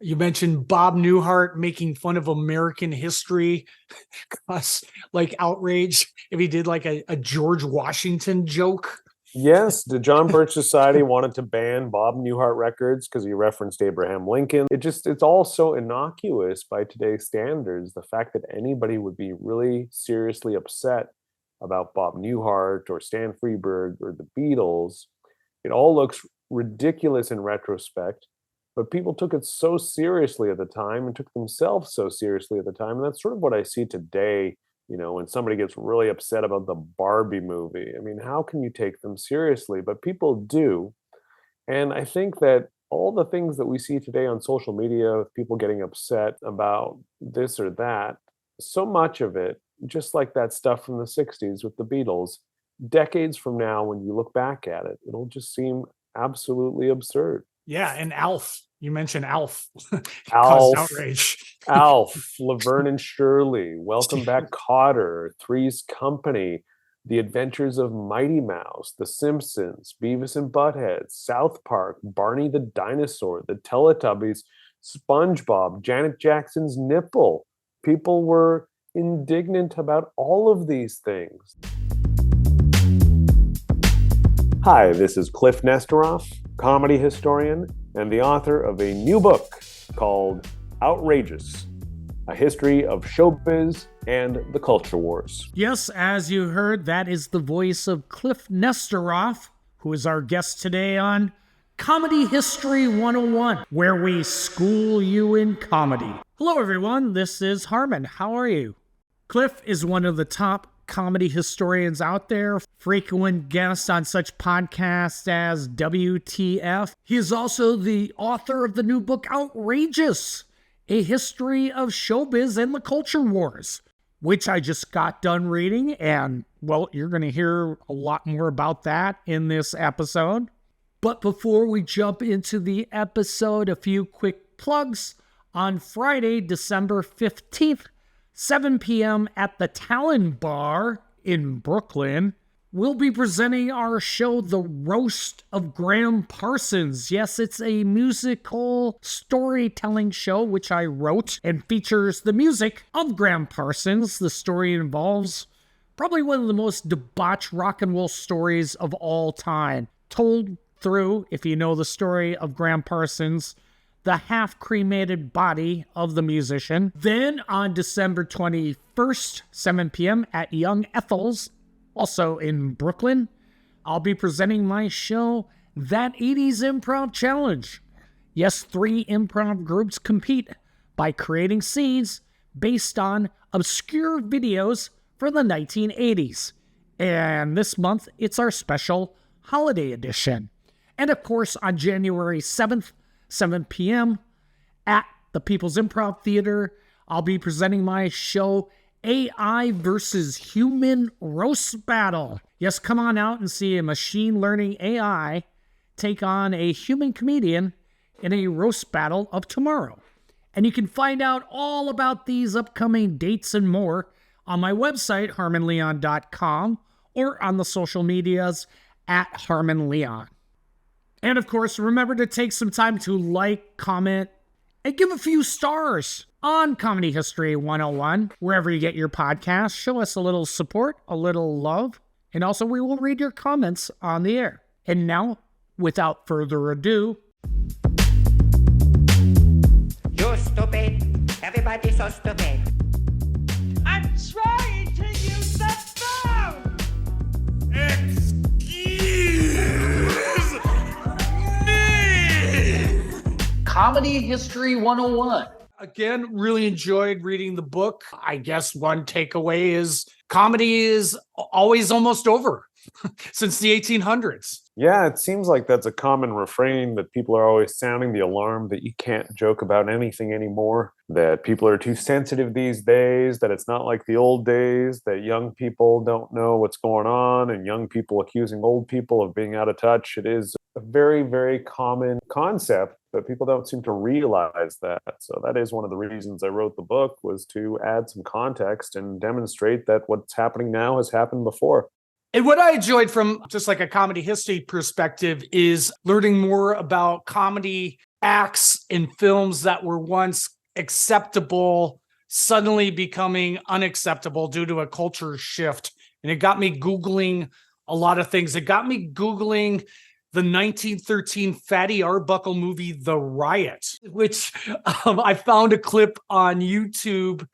You mentioned Bob Newhart making fun of American history. Us like outrage if he did like a George Washington joke. Yes, the John Birch Society wanted to ban Bob Newhart records because he referenced Abraham Lincoln. It's all so innocuous by today's standards. The fact that anybody would be really seriously upset about Bob Newhart or Stan Freberg or the Beatles, it all looks ridiculous in retrospect. But people took it so seriously at the time and took themselves so seriously at the time. And that's sort of what I see today, when somebody gets really upset about the Barbie movie. I mean, how can you take them seriously? But people do. And I think that all the things that we see today on social media with people getting upset about this or that, so much of it, just like that stuff from the 60s with the Beatles, decades from now, when you look back at it, it'll just seem absolutely absurd. Yeah, and Alf. You mentioned Alf. Alf, caused outrage. Alf, Laverne and Shirley, Welcome Back Kotter, Three's Company, The Adventures of Mighty Mouse, The Simpsons, Beavis and Butthead, South Park, Barney the Dinosaur, The Teletubbies, SpongeBob, Janet Jackson's nipple. People were indignant about all of these things. Hi, this is Kliph Nesteroff, comedy historian and the author of a new book called Outrageous, A History of Showbiz and the Culture Wars. Yes, as you heard, that is the voice of Kliph Nesteroff, who is our guest today on Comedy History 101, where we school you in comedy. Hello, everyone. This is Harmon. How are you? Kliph is one of the top comedy historians out there, frequent guest on such podcasts as WTF. He is also the author of the new book Outrageous, A History of Showbiz and the Culture Wars, which I just got done reading, and, well, you're going to hear a lot more about that in this episode. But before we jump into the episode, a few quick plugs. On Friday, December 15th, 7 p.m. at the Talon Bar in Brooklyn, we'll be presenting our show, The Roast of Graham Parsons. Yes, it's a musical storytelling show which I wrote and features the music of Graham Parsons. The story involves probably one of the most debauched rock and roll stories of all time, told through, if you know the story of Graham Parsons, the half-cremated body of the musician. Then on December 21st, 7 p.m. at Young Ethel's, also in Brooklyn, I'll be presenting my show, That 80s Improv Challenge. Yes, 3 improv groups compete by creating scenes based on obscure videos for the 1980s. And this month, it's our special holiday edition. And of course, on January 7th, 7 p.m. at the People's Improv Theater, I'll be presenting my show, AI versus Human Roast Battle. Yes, come on out and see a machine learning AI take on a human comedian in a roast battle of tomorrow. And you can find out all about these upcoming dates and more on my website, harmonleon.com, or on the social medias at harmonleon. And of course, remember to take some time to like, comment, and give a few stars on Comedy History 101, wherever you get your podcasts. Show us a little support, a little love, and also we will read your comments on the air. And now, without further ado... You're stupid. Everybody's so stupid. I'm trying to use the phone! Comedy History 101. Again, really enjoyed reading the book. I guess one takeaway is comedy is always almost over since the 1800s. Yeah, it seems like that's a common refrain, that people are always sounding the alarm that you can't joke about anything anymore, that people are too sensitive these days, that it's not like the old days, that young people don't know what's going on, and young people accusing old people of being out of touch. It is a very, very common concept, but people don't seem to realize that. So that is one of the reasons I wrote the book, was to add some context and demonstrate that what's happening now has happened before. And what I enjoyed from just like a comedy history perspective is learning more about comedy acts in films that were once acceptable suddenly becoming unacceptable due to a culture shift. And it got me Googling a lot of things. It got me Googling the 1913 Fatty Arbuckle movie, The Riot, which I found a clip on YouTube.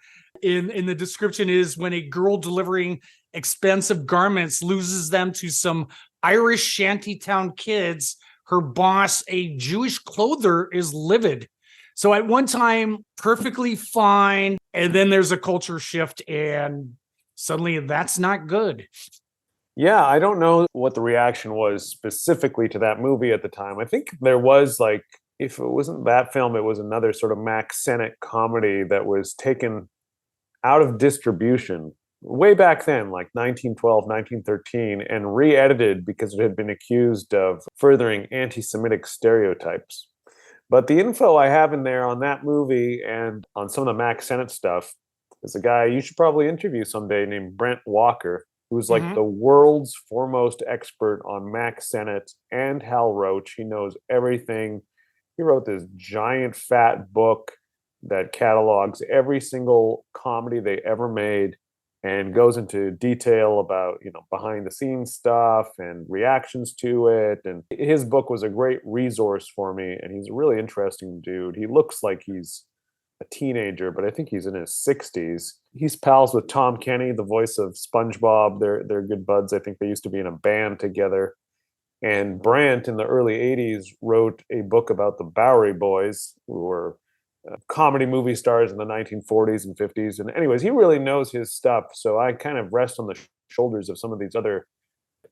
In the description is when a girl delivering expensive garments loses them to some Irish shantytown kids. Her boss, a Jewish clothier, is livid. So at one time, perfectly fine. And then there's a culture shift and suddenly that's not good. Yeah, I don't know what the reaction was specifically to that movie at the time. I think there was like, if it wasn't that film, it was another sort of Max Sennett comedy that was taken out of distribution way back then, like 1912, 1913, and re-edited because it had been accused of furthering anti-Semitic stereotypes. But the info I have in there on that movie and on some of the Max Sennett stuff is a guy you should probably interview someday named Brent Walker, who's like the world's foremost expert on Max Sennett and Hal Roach. He knows everything. He wrote this giant fat book that catalogs every single comedy they ever made and goes into detail about, behind the scenes stuff and reactions to it. And his book was a great resource for me. And he's a really interesting dude. He looks like he's a teenager, but I think he's in his 60s. He's pals with Tom Kenny, the voice of SpongeBob. They're good buds. I think they used to be in a band together. And Brandt in the early 80s wrote a book about the Bowery Boys, who were comedy movie stars in the 1940s and 50s. And anyways, he really knows his stuff. So I kind of rest on the shoulders of some of these other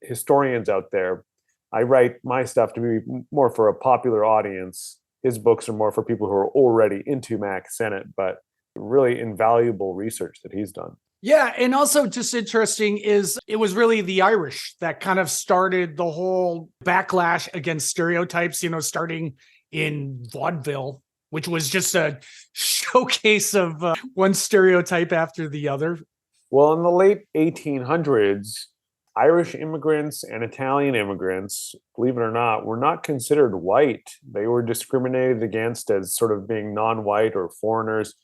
historians out there. I write my stuff to be more for a popular audience. His books are more for people who are already into Max Sennett, but really invaluable research that he's done. Yeah, and also just interesting is it was really the Irish that kind of started the whole backlash against stereotypes, starting in vaudeville, which was just a showcase of one stereotype after the other. Well, in the late 1800s, Irish immigrants and Italian immigrants, believe it or not, were not considered white. They were discriminated against as sort of being non-white or foreigners.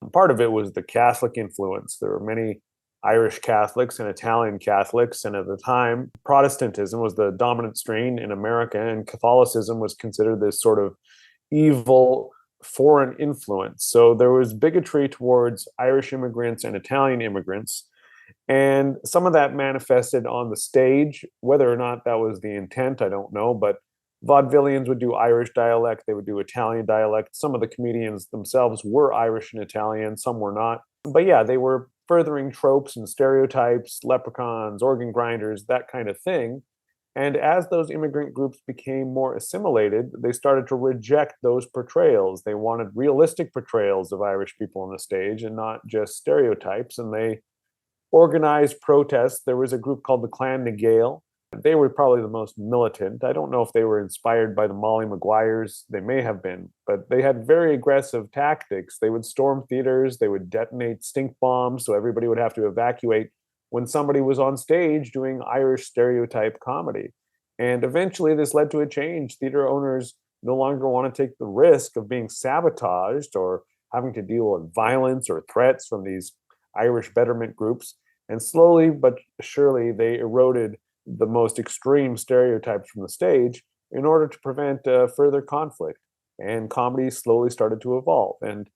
And part of it was the Catholic influence. There were many Irish Catholics and Italian Catholics, and at the time, Protestantism was the dominant strain in America, and Catholicism was considered this sort of evil foreign influence. So there was bigotry towards Irish immigrants and Italian immigrants. And some of that manifested on the stage. Whether or not that was the intent, I don't know. But vaudevillians would do Irish dialect. They would do Italian dialect. Some of the comedians themselves were Irish and Italian. Some were not. But yeah, they were furthering tropes and stereotypes, leprechauns, organ grinders, that kind of thing. And as those immigrant groups became more assimilated, they started to reject those portrayals. They wanted realistic portrayals of Irish people on the stage and not just stereotypes. And they organized protests. There was a group called the Clan na Gael. They were probably the most militant. I don't know if they were inspired by the Molly Maguires. They may have been, but they had very aggressive tactics. They would storm theaters. They would detonate stink bombs so everybody would have to evacuate when somebody was on stage doing Irish stereotype comedy. And eventually this led to a change. Theater owners no longer want to take the risk of being sabotaged or having to deal with violence or threats from these Irish betterment groups. And slowly but surely, they eroded the most extreme stereotypes from the stage in order to prevent further conflict. And comedy slowly started to evolve. And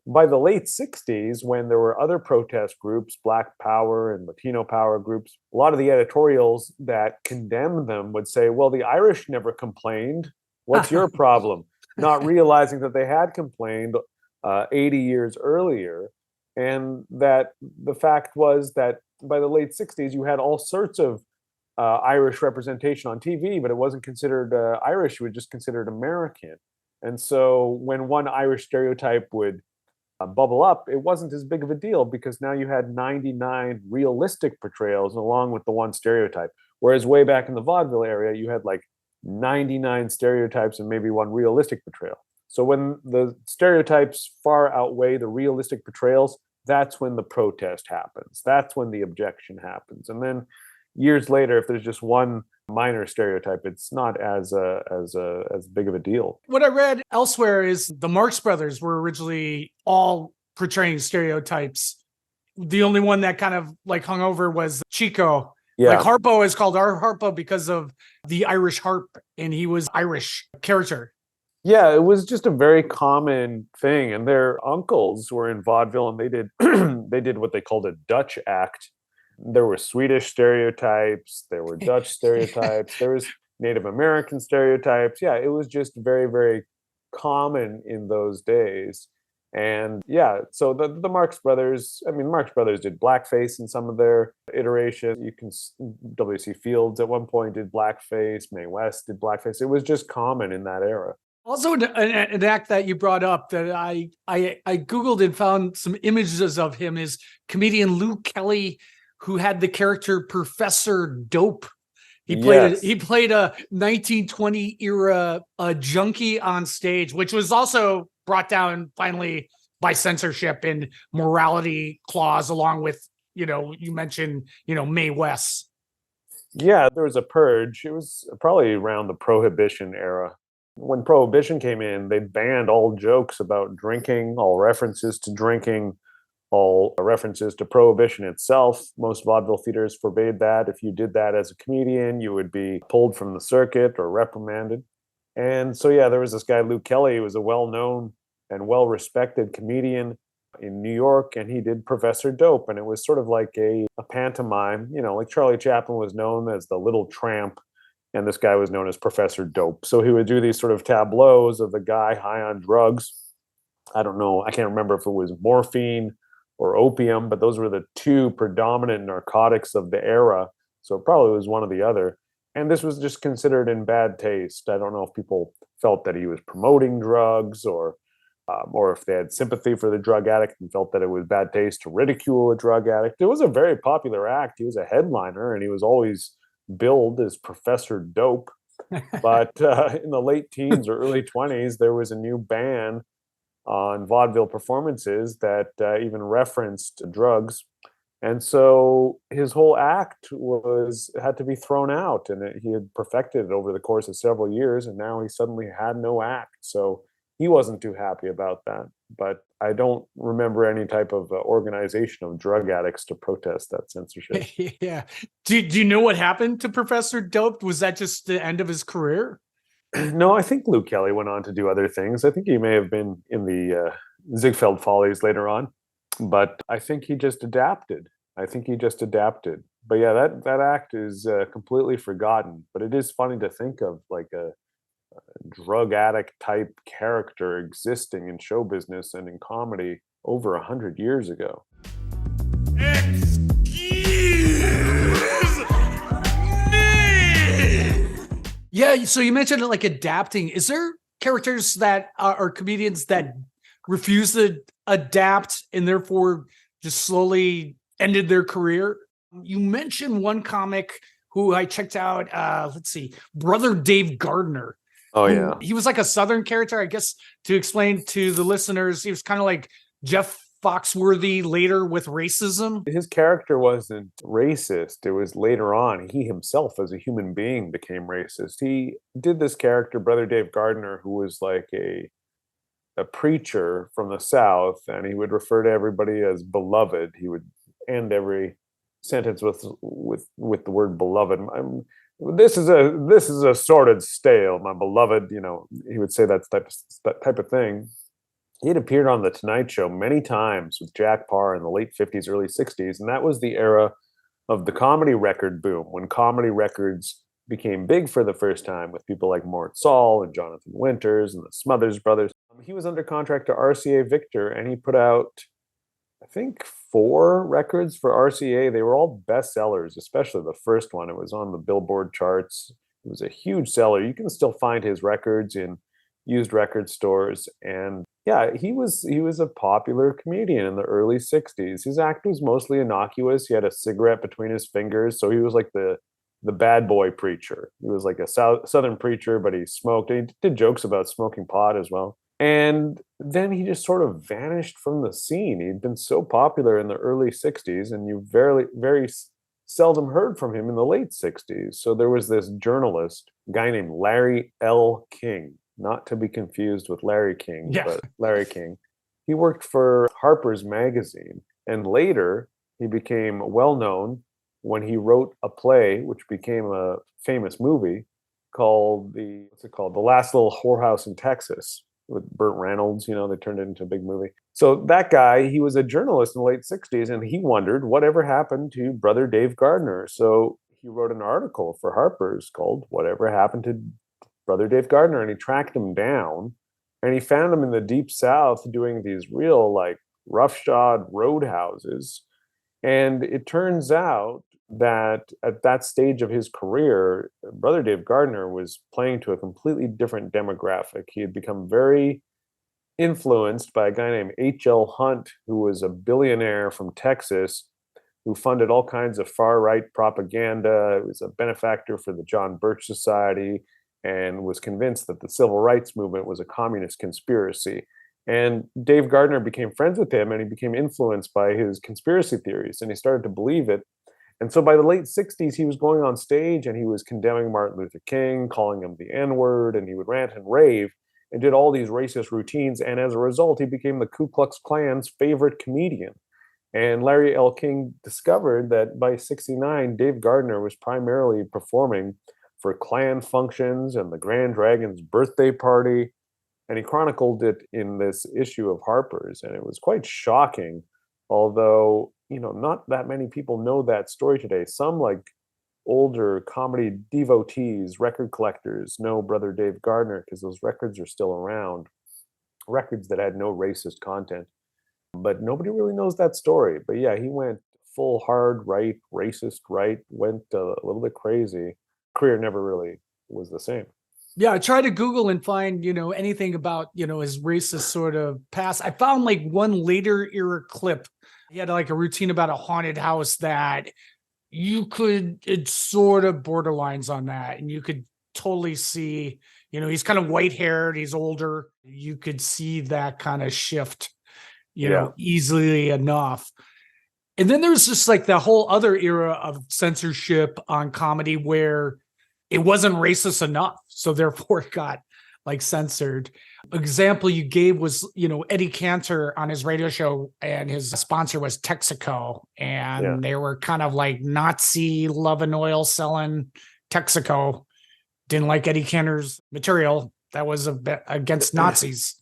by the late 60s, when there were other protest groups, Black Power and Latino Power groups, a lot of the editorials that condemned them would say, well, the Irish never complained. What's your problem? Not realizing that they had complained 80 years earlier. And that the fact was that by the late 60s, you had all sorts of Irish representation on TV, but it wasn't considered Irish. It was just considered American. And so when one Irish stereotype would bubble up, it wasn't as big of a deal because now you had 99 realistic portrayals along with the one stereotype. Whereas way back in the vaudeville area, you had like 99 stereotypes and maybe one realistic portrayal. So when the stereotypes far outweigh the realistic portrayals, that's when the protest happens. That's when the objection happens. And then years later, if there's just one minor stereotype. It's not as big of a deal. What I read elsewhere is the Marx Brothers were originally all portraying stereotypes. The only one that kind of like hung over was Chico. Yeah. Like Harpo is called our Harpo because of the Irish harp, and he was Irish character. Yeah, it was just a very common thing. And their uncles were in vaudeville, and they did they did what they called a Dutch act. There were Swedish stereotypes, there were Dutch stereotypes, there was Native American stereotypes. Yeah, it was just very, very common in those days. And yeah, so the Marx Brothers, I mean, Marx Brothers did blackface in some of their iterations. W.C. Fields at one point did blackface, Mae West did blackface. It was just common in that era. Also, an act that you brought up that I Googled and found some images of him is comedian Lou Kelly, who had the character Professor Dope. He played a 1920 era junkie on stage, which was also brought down finally by censorship and morality clause, along with, you mentioned, Mae West. Yeah, there was a purge. It was probably around the Prohibition era. When Prohibition came in, they banned all jokes about drinking, all references to drinking, all references to Prohibition itself. Most vaudeville theaters forbade that. If you did that as a comedian, you would be pulled from the circuit or reprimanded. And so, yeah, there was this guy, Lou Kelly, who was a well-known and well-respected comedian in New York, and he did Professor Dope. And it was sort of like a pantomime, like Charlie Chaplin was known as the Little Tramp, and this guy was known as Professor Dope. So he would do these sort of tableaus of the guy high on drugs. I don't know, I can't remember if it was morphine or opium, but those were the two predominant narcotics of the era. So it probably was one or the other. And this was just considered in bad taste. I don't know if people felt that he was promoting drugs or if they had sympathy for the drug addict and felt that it was bad taste to ridicule a drug addict. It was a very popular act. He was a headliner, and he was always billed as Professor Dope. But in the late teens or early 20s, there was a new ban on vaudeville performances that even referenced drugs. And so his whole act had to be thrown out, and he had perfected it over the course of several years, and now he suddenly had no act. So he wasn't too happy about that. But I don't remember any type of organization of drug addicts to protest that censorship. Yeah. Do you know what happened to Professor Dope? Was that just the end of his career? No, I think Lou Kelly went on to do other things. I think he may have been in the Ziegfeld Follies later on, but I think he just adapted. But yeah, that act is completely forgotten. But it is funny to think of like a drug addict type character existing in show business and in comedy over 100 years ago. Excuse me! Yeah, so you mentioned it like adapting. Is there characters that are comedians that refuse to adapt and therefore just slowly ended their career? You mentioned one comic who I checked out, Brother Dave Gardner. Oh, yeah. He was like a Southern character, I guess, to explain to the listeners. He was kind of like Jeff Foxworthy later with racism. His character wasn't racist. It was later on. He himself, as a human being, became racist. He did this character, Brother Dave Gardner, who was like a preacher from the South, and he would refer to everybody as beloved. He would end every sentence with the word beloved. This is a sordid stale, my beloved. He would say that type of thing. He had appeared on The Tonight Show many times with Jack Parr in the late 50s, early 60s, and that was the era of the comedy record boom, when comedy records became big for the first time with people like Mort Saul and Jonathan Winters and the Smothers Brothers. He was under contract to RCA Victor, and he put out, I think, 4 records for RCA. They were all bestsellers, especially the first one. It was on the Billboard charts. It was a huge seller. You can still find his records in used record stores. And yeah, he was a popular comedian in the early 60s. His act was mostly innocuous. He had a cigarette between his fingers. So he was like the bad boy preacher. He was like a Southern preacher, but he smoked. And he did jokes about smoking pot as well. And then he just sort of vanished from the scene. He'd been so popular in the early 60s, and you very, very seldom heard from him in the late 60s. So there was this journalist, guy named Larry L. King, not to be confused with Larry King, Yeah. but Larry King. He worked for Harper's Magazine, and later he became well known when he wrote a play which became a famous movie called The Last Little Whorehouse in Texas with Burt Reynolds. They turned it into a big movie. So that guy, he was a journalist in the late 60s, and he wondered whatever happened to brother Dave Gardner. So he wrote an article for Harper's called Whatever Happened to Brother Dave Gardner, and he tracked him down, and he found him in the Deep South doing these real, like, roughshod roadhouses. And it turns out that at that stage of his career, brother Dave Gardner was playing to a completely different demographic. He had become very influenced by a guy named H.L. Hunt, who was a billionaire from Texas, who funded all kinds of far-right propaganda. He was a benefactor for the John Birch Society and was convinced that the civil rights movement was a communist conspiracy. And Dave Gardner became friends with him, and he became influenced by his conspiracy theories, and he started to believe it. And so by the late 60s, he was going on stage and he was condemning Martin Luther King, calling him the N-word, and he would rant and rave and did all these racist routines. And as a result, he became the Ku Klux Klan's favorite comedian. And Larry L. King discovered that by 69, Dave Gardner was primarily performing for Klan functions and the Grand Dragon's birthday party. And he chronicled it in this issue of Harper's, and it was quite shocking, although, not that many people know that story today. Some, like, older comedy devotees, record collectors, know brother Dave Gardner because those records are still around, records that had no racist content. But nobody really knows that story. But yeah, he went full hard right, racist right, went a little bit crazy. Career never really was the same. Yeah, I tried to Google and find, anything about, his racist sort of past. I found like one later era clip. He had like a routine about a haunted house that it's sort of borderlines on that. And you could totally see, he's kind of white haired, he's older. You could see that kind of shift, easily enough. And then there's just like the whole other era of censorship on comedy where it wasn't racist enough, so therefore it got like censored. Example you gave was, Eddie Cantor on his radio show, and his sponsor was Texaco, and they were kind of like Nazi love and oil selling. Texaco didn't like Eddie Cantor's material. That was a bit against Nazis.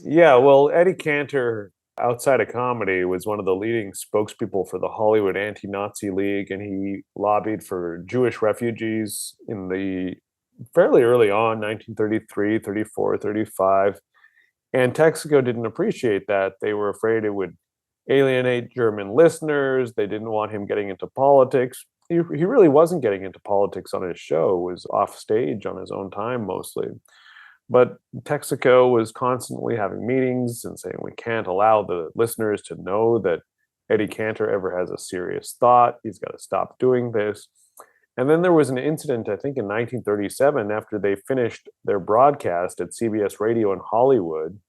Yeah, well, Eddie Cantor, outside of comedy, was one of the leading spokespeople for the Hollywood Anti-Nazi League, and he lobbied for Jewish refugees in the fairly early on, 1933, 34, 35. And Texaco didn't appreciate that. They were afraid it would alienate German listeners. They didn't want him getting into politics. He really wasn't getting into politics on his show. It was off stage on his own time mostly. But Texaco was constantly having meetings and saying, we can't allow the listeners to know that Eddie Cantor ever has a serious thought. He's got to stop doing this. And then there was an incident, I think in 1937, after they finished their broadcast at CBS Radio in Hollywood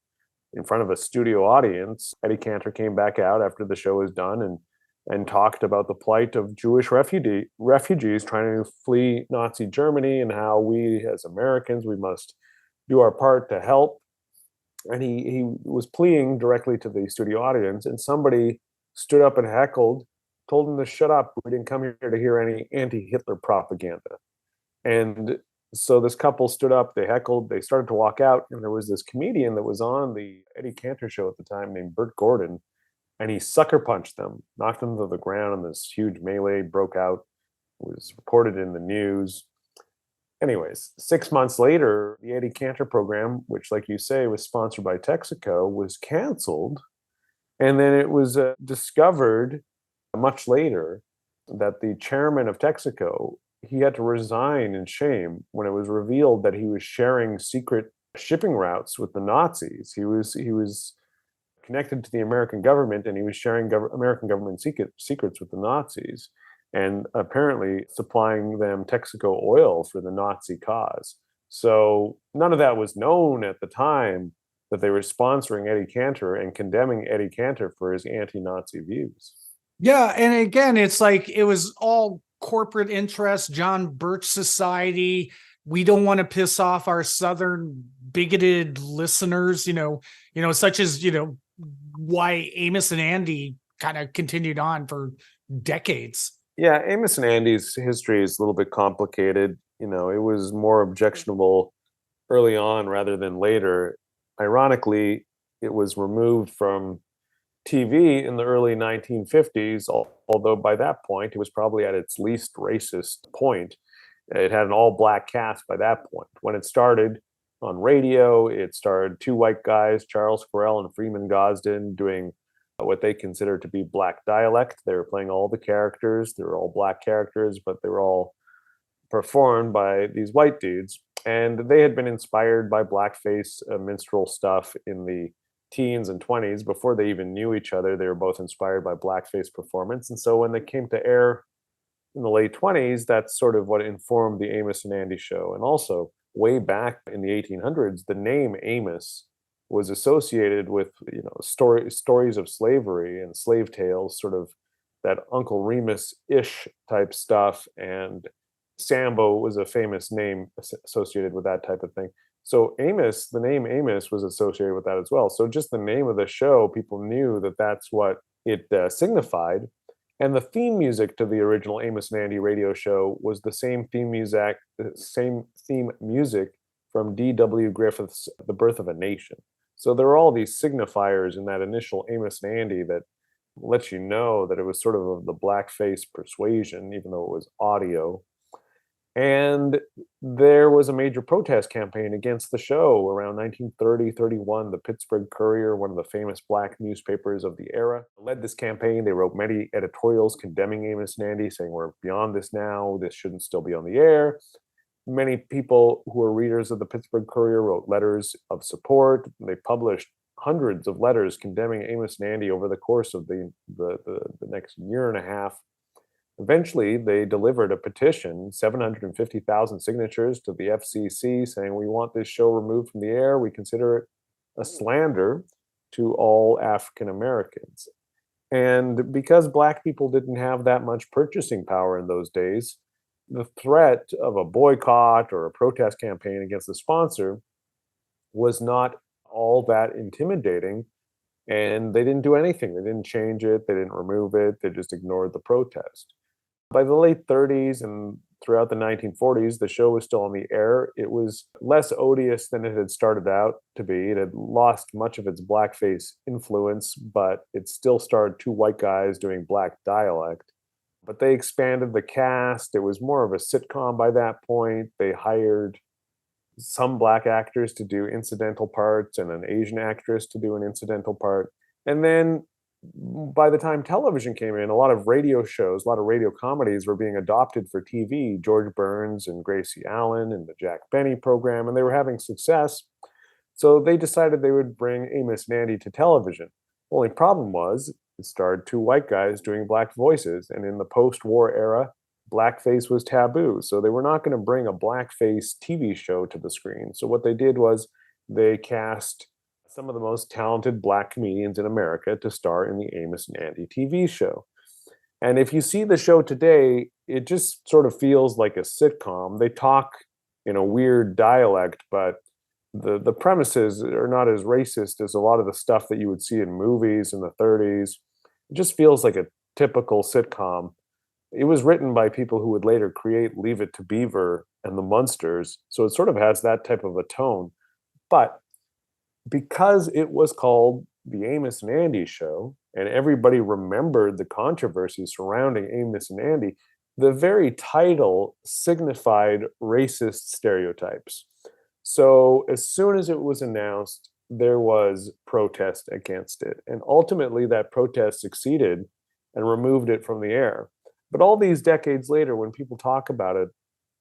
in front of a studio audience. Eddie Cantor came back out after the show was done and talked about the plight of Jewish refugees trying to flee Nazi Germany, and how we as Americans, we must do our part to help. And he was pleading directly to the studio audience, and somebody stood up and heckled, told him to shut up. We didn't come here to hear any anti-Hitler propaganda. And so this couple stood up, they heckled, they started to walk out, and there was this comedian that was on the Eddie Cantor show at the time named Burt Gordon, and he sucker punched them, knocked them to the ground, and this huge melee broke out. It was reported in the news. Anyways, 6 months later, the Eddie Cantor program, which, like you say, was sponsored by Texaco, was canceled. And then it was discovered much later that the chairman of Texaco, he had to resign in shame when it was revealed that he was sharing secret shipping routes with the Nazis. He was connected to the American government, and he was sharing American government secrets with the Nazis, and apparently supplying them Texaco oil for the Nazi cause. So none of that was known at the time, that they were sponsoring Eddie Cantor and condemning Eddie Cantor for his anti-Nazi views. Yeah, and again, it's like it was all corporate interest, John Birch Society. We don't want to piss off our Southern bigoted listeners, such as, why Amos and Andy kind of continued on for decades. Yeah, Amos and Andy's history is a little bit complicated. It was more objectionable early on rather than later. Ironically, it was removed from TV in the early 1950s, although by that point it was probably at its least racist point. It had an all black cast by that point. When it started on radio, it starred two white guys, Charles Correll and Freeman Gosden, doing what they considered to be black dialect. They were playing all the characters. They were all black characters, but they were all performed by these white dudes. And they had been inspired by blackface minstrel stuff in the teens and 20s before they even knew each other. They were both inspired by blackface performance. And so when they came to air in the late 20s, that's sort of what informed the Amos and Andy show. And also, way back in the 1800s, the name Amos was associated with stories of slavery and slave tales, sort of that Uncle Remus-ish type stuff. And Sambo was a famous name associated with that type of thing. So Amos, the name Amos was associated with that as well. So just the name of the show, people knew that that's what it signified. And the theme music to the original Amos and Andy radio show was the same theme music from D.W. Griffith's The Birth of a Nation. So there are all these signifiers in that initial Amos and Andy that lets you know that it was sort of the blackface persuasion, even though it was audio. And there was a major protest campaign against the show around 1930-31. The Pittsburgh Courier, one of the famous black newspapers of the era, led this campaign. They wrote many editorials condemning Amos and Andy, saying we're beyond this now. This shouldn't still be on the air. Many people who were readers of the Pittsburgh Courier wrote letters of support. They published hundreds of letters condemning Amos and Andy over the course of the next year and a half. Eventually, they delivered a petition, 750,000 signatures to the FCC, saying we want this show removed from the air. We consider it a slander to all African Americans. And because Black people didn't have that much purchasing power in those days, the threat of a boycott or a protest campaign against the sponsor was not all that intimidating. And they didn't do anything. They didn't change it. They didn't remove it. They just ignored the protest. By the late 30s and throughout the 1940s, the show was still on the air. It was less odious than it had started out to be. It had lost much of its blackface influence, but it still starred two white guys doing black dialect. But they expanded the cast. It was more of a sitcom by that point. They hired some black actors to do incidental parts and an Asian actress to do an incidental part. And then by the time television came in, a lot of radio shows, a lot of radio comedies were being adopted for TV. George Burns and Gracie Allen and the Jack Benny program, and they were having success. So they decided they would bring Amos and Andy to television. The only problem was it starred two white guys doing black voices. And in the post-war era, blackface was taboo. So they were not going to bring a blackface TV show to the screen. So what they did was they cast some of the most talented black comedians in America to star in the Amos and Andy TV show. And if you see the show today, it just sort of feels like a sitcom. They talk in a weird dialect, but the premises are not as racist as a lot of the stuff that you would see in movies in the 30s. It just feels like a typical sitcom. It was written by people who would later create Leave It to Beaver and the Munsters, so it sort of has that type of a tone. But because it was called the Amos and Andy show, and everybody remembered the controversy surrounding Amos and Andy, the very title signified racist stereotypes. So as soon as it was announced, there was protest against it. And ultimately, that protest succeeded and removed it from the air. But all these decades later, when people talk about it,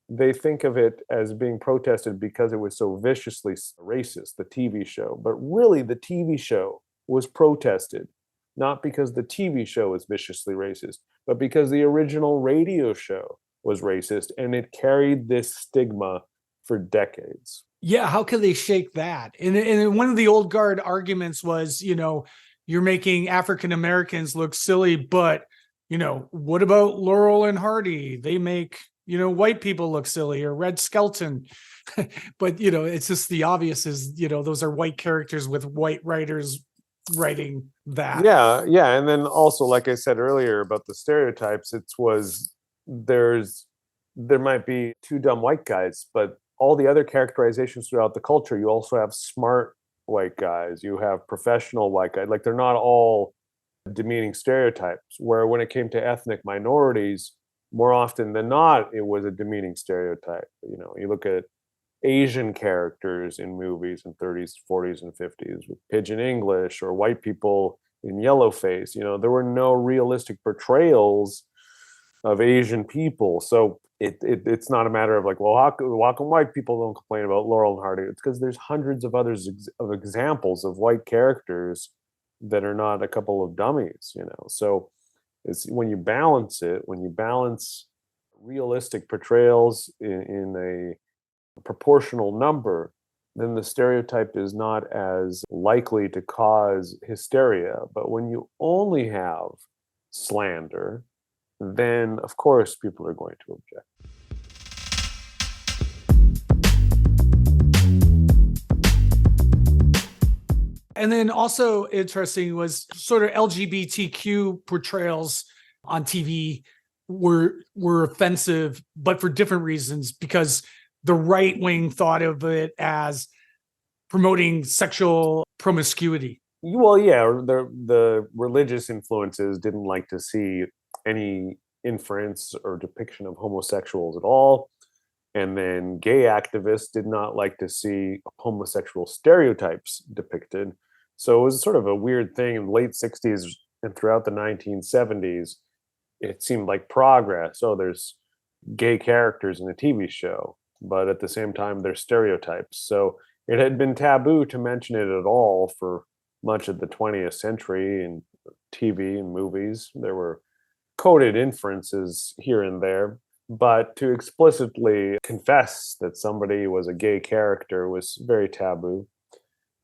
they think of it as being protested because it was so viciously racist, the TV show. But really, the TV show was protested, not because the TV show was viciously racist, but because the original radio show was racist, and it carried this stigma for decades. Yeah, how could they shake that? And one of the old guard arguments was, you're making African Americans look silly, but what about Laurel and Hardy? They make, white people look silly, or Red Skelton. But, it's just the obvious is, those are white characters with white writers writing that. Yeah. And then also, like I said earlier about the stereotypes, there might be two dumb white guys, but all the other characterizations throughout the culture, you also have smart white guys, you have professional white guys. Like, they're not all demeaning stereotypes, where when it came to ethnic minorities, more often than not, it was a demeaning stereotype. You look at Asian characters in movies in 30s, 40s, and 50s with pidgin English, or white people in yellowface. There were no realistic portrayals of Asian people. So it's not a matter of like, well, how come white people don't complain about Laurel and Hardy? It's because there's hundreds of others of examples of white characters that are not a couple of dummies. So it's when you balance realistic portrayals in a proportional number, then the stereotype is not as likely to cause hysteria. But when you only have slander, then of course people are going to object. And then also interesting was sort of LGBTQ portrayals on TV were offensive, but for different reasons, because the right wing thought of it as promoting sexual promiscuity. Well, yeah, the religious influences didn't like to see any inference or depiction of homosexuals at all. And then gay activists did not like to see homosexual stereotypes depicted. So it was sort of a weird thing in the late 60s and throughout the 1970s. It seemed like progress. Oh, there's gay characters in a TV show, but at the same time, they're stereotypes. So it had been taboo to mention it at all for much of the 20th century in TV and movies. There were coded inferences here and there, but to explicitly confess that somebody was a gay character was very taboo.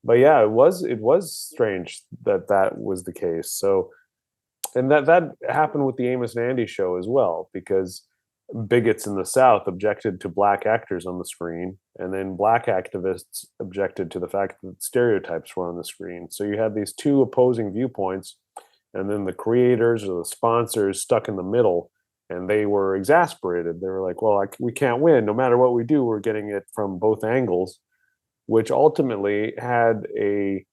But yeah, it was strange that was the case. So, and that happened with the Amos and Andy show as well, because bigots in the South objected to black actors on the screen, and then black activists objected to the fact that stereotypes were on the screen. So you had these two opposing viewpoints, and then the creators or the sponsors stuck in the middle, and they were exasperated. They were like, well, we can't win. No matter what we do, we're getting it from both angles, which ultimately had a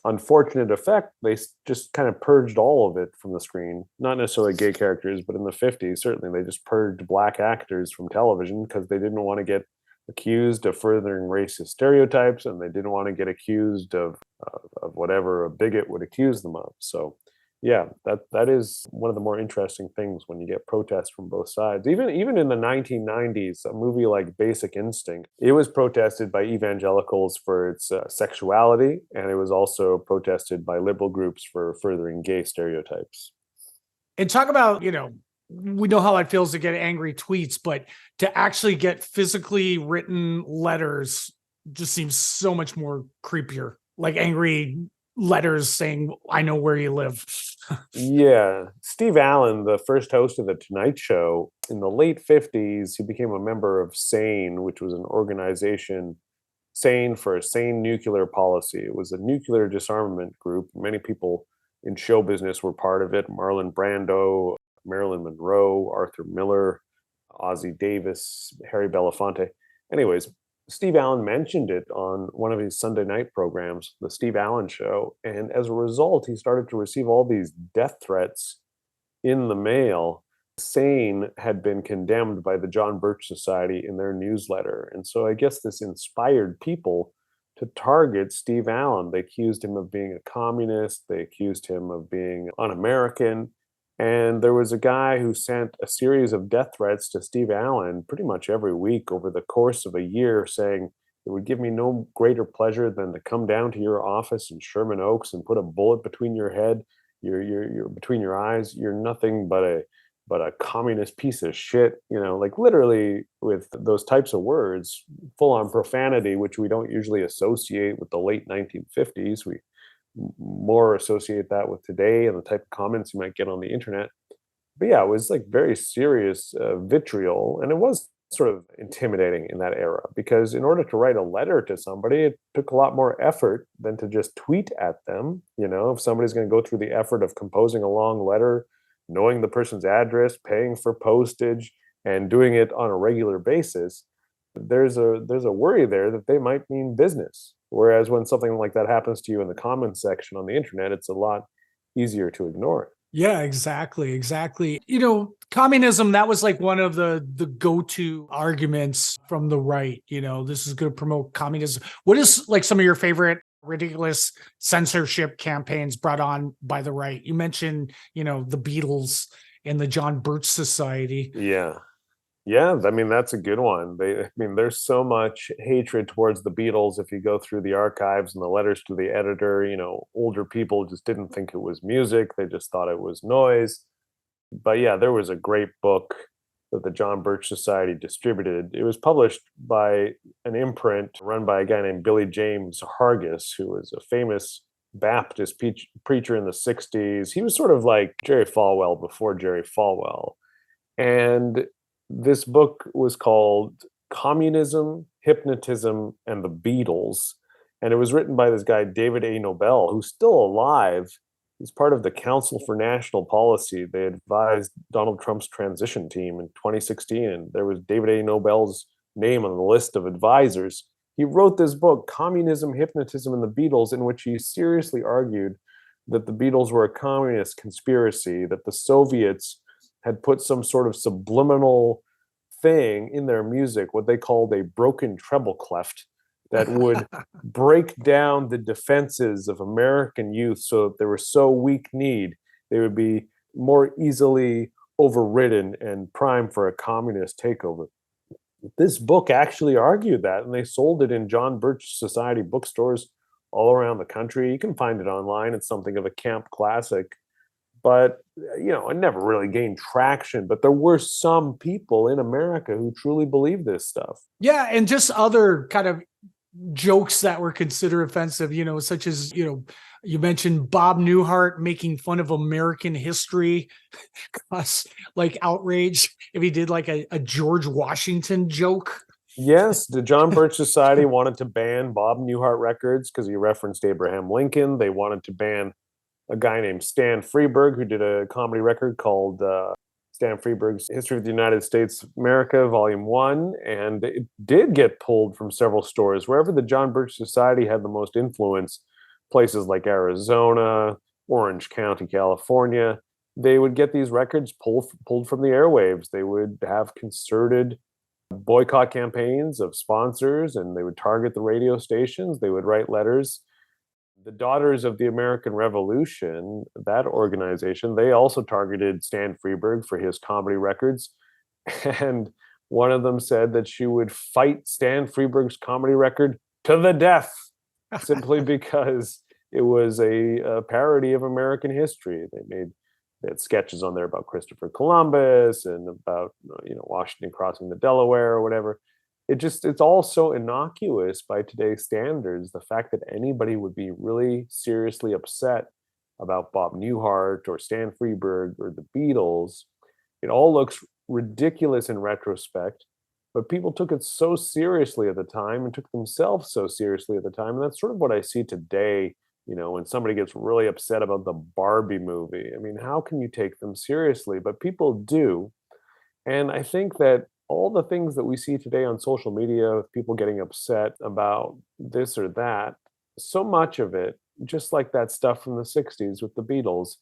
unfortunate effect. They just kind of purged all of it from the screen. Not necessarily gay characters, but in the 50s, certainly they just purged black actors from television because they didn't want to get accused of furthering racist stereotypes, and they didn't want to get accused of whatever a bigot would accuse them of. So yeah, that is one of the more interesting things when you get protests from both sides. Even in the 1990s, a movie like Basic Instinct, it was protested by evangelicals for its sexuality, and it was also protested by liberal groups for furthering gay stereotypes. And talk about, we know how it feels to get angry tweets, but to actually get physically written letters just seems so much more creepier. Like angry letters saying, I know where you live. Yeah. Steve Allen, the first host of The Tonight Show, in the late 50s, he became a member of SANE, which was an organization, SANE for a Sane Nuclear Policy. It was a nuclear disarmament group. Many people in show business were part of it. Marlon Brando, Marilyn Monroe, Arthur Miller, Ozzie Davis, Harry Belafonte. Anyways, Steve Allen mentioned it on one of his Sunday night programs, The Steve Allen Show. And as a result, he started to receive all these death threats in the mail. SANE had been condemned by the John Birch Society in their newsletter. And so I guess this inspired people to target Steve Allen. They accused him of being a communist. They accused him of being un-American. And there was a guy who sent a series of death threats to Steve Allen pretty much every week over the course of a year, saying, it would give me no greater pleasure than to come down to your office in Sherman Oaks and put a bullet between your head, you're between your eyes. You're nothing but a communist piece of shit. Like literally with those types of words, full on profanity, which we don't usually associate with the late 1950s. We more associate that with today and the type of comments you might get on the internet. But yeah, it was like very serious vitriol, and it was sort of intimidating in that era because in order to write a letter to somebody, it took a lot more effort than to just tweet at them. You know, if somebody's going to go through the effort of composing a long letter, knowing the person's address, paying for postage, and doing it on a regular basis, there's a worry there that they might mean business. Whereas when something like that happens to you in the comments section on the internet, it's a lot easier to ignore it. Yeah, exactly, exactly. Communism, that was like one of the go-to arguments from the right. This is going to promote communism. What is like some of your favorite ridiculous censorship campaigns brought on by the right? You mentioned, the Beatles and the John Birch Society. Yeah. Yeah, I mean that's a good one. I mean, there's so much hatred towards the Beatles if you go through the archives and the letters to the editor. Older people just didn't think it was music; they just thought it was noise. But yeah, there was a great book that the John Birch Society distributed. It was published by an imprint run by a guy named Billy James Hargis, who was a famous Baptist preacher in the '60s. He was sort of like Jerry Falwell before Jerry Falwell, and this book was called Communism, Hypnotism, and the Beatles. And it was written by this guy, David A. Nobel, who's still alive. He's part of the Council for National Policy. They advised Donald Trump's transition team in 2016, and there was David A. Nobel's name on the list of advisors. He wrote this book, Communism, Hypnotism, and the Beatles, in which he seriously argued that the Beatles were a communist conspiracy, that the Soviets had put some sort of subliminal thing in their music, what they called a broken treble clef, that would break down the defenses of American youth so that they were so weak-kneed, they would be more easily overridden and primed for a communist takeover. This book actually argued that, and they sold it in John Birch Society bookstores all around the country. You can find it online. It's something of a camp classic. But, it never really gained traction. But there were some people in America who truly believed this stuff. Yeah, and just other kind of jokes that were considered offensive, such as, you mentioned Bob Newhart making fun of American history, cause like outrage if he did like a George Washington joke. Yes, the John Birch Society wanted to ban Bob Newhart records because he referenced Abraham Lincoln. They wanted to ban a guy named Stan Freberg, who did a comedy record called Stan Freberg's History of the United States of America, Volume 1. And it did get pulled from several stores. Wherever the John Birch Society had the most influence, places like Arizona, Orange County, California, they would get these records pulled from the airwaves. They would have concerted boycott campaigns of sponsors, and they would target the radio stations. They would write letters. The Daughters of the American Revolution, that organization, they also targeted Stan Freberg for his comedy records. And one of them said that she would fight Stan Freberg's comedy record to the death, simply because it was a parody of American history. They had sketches on there about Christopher Columbus and about Washington crossing the Delaware or whatever. It's all so innocuous by today's standards. The fact that anybody would be really seriously upset about Bob Newhart or Stan Freberg or the Beatles, it all looks ridiculous in retrospect, but people took it so seriously at the time and took themselves so seriously at the time. And that's sort of what I see today, when somebody gets really upset about the Barbie movie. I mean, how can you take them seriously? But people do. And I think that all the things that we see today on social media with people getting upset about this or that, so much of it, just like that stuff from the 60s with the Beatles,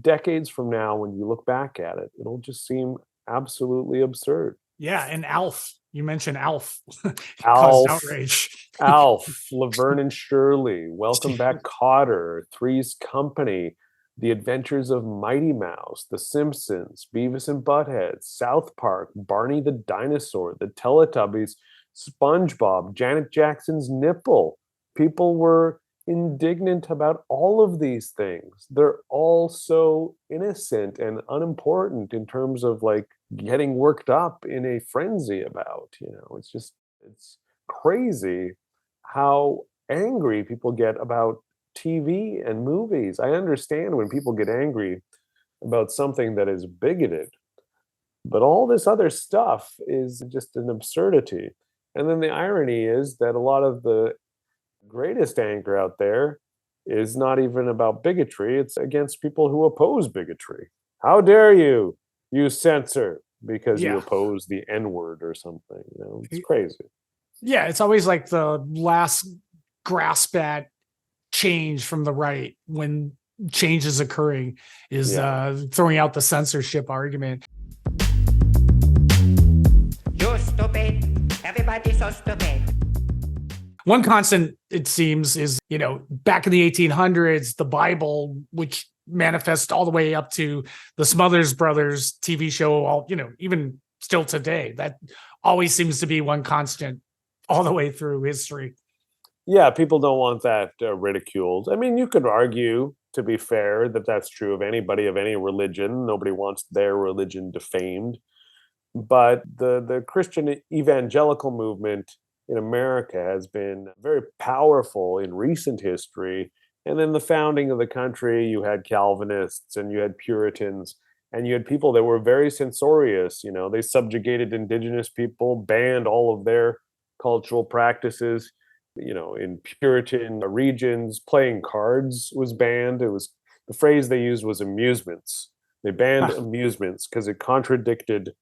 decades from now, when you look back at it, it'll just seem absolutely absurd. Yeah, and Alf. You mentioned Alf. Alf, caused outrage. Alf, Laverne and Shirley, Welcome Back, Kotter, Three's Company, The Adventures of Mighty Mouse, The Simpsons, Beavis and Butthead, South Park, Barney the Dinosaur, The Teletubbies, SpongeBob, Janet Jackson's nipple. People were indignant about all of these things. They're all so innocent and unimportant in terms of like getting worked up in a frenzy about. It's crazy how angry people get about TV and movies. I understand when people get angry about something that is bigoted. But all this other stuff is just an absurdity. And then the irony is that a lot of the greatest anger out there is not even about bigotry, it's against people who oppose bigotry. How dare you, you censor, because you Yeah. oppose the N word or something. It's crazy. Yeah, it's always like the last grasp at change from the right when change is occurring is Yeah. throwing out the censorship argument. You stupid. Everybody so stupid. One constant, it seems, is, back in the 1800s, the Bible, which manifests all the way up to the Smothers Brothers TV show, even still today, that always seems to be one constant all the way through history. Yeah, people don't want that ridiculed. I mean, you could argue, to be fair, that that's true of anybody of any religion. Nobody wants their religion defamed. But the Christian evangelical movement in America has been very powerful in recent history. And in the founding of the country, you had Calvinists and you had Puritans and you had people that were very censorious. They subjugated indigenous people, banned all of their cultural practices. In Puritan regions, playing cards was banned. It was the phrase they used was amusements. They banned amusements because it contradicted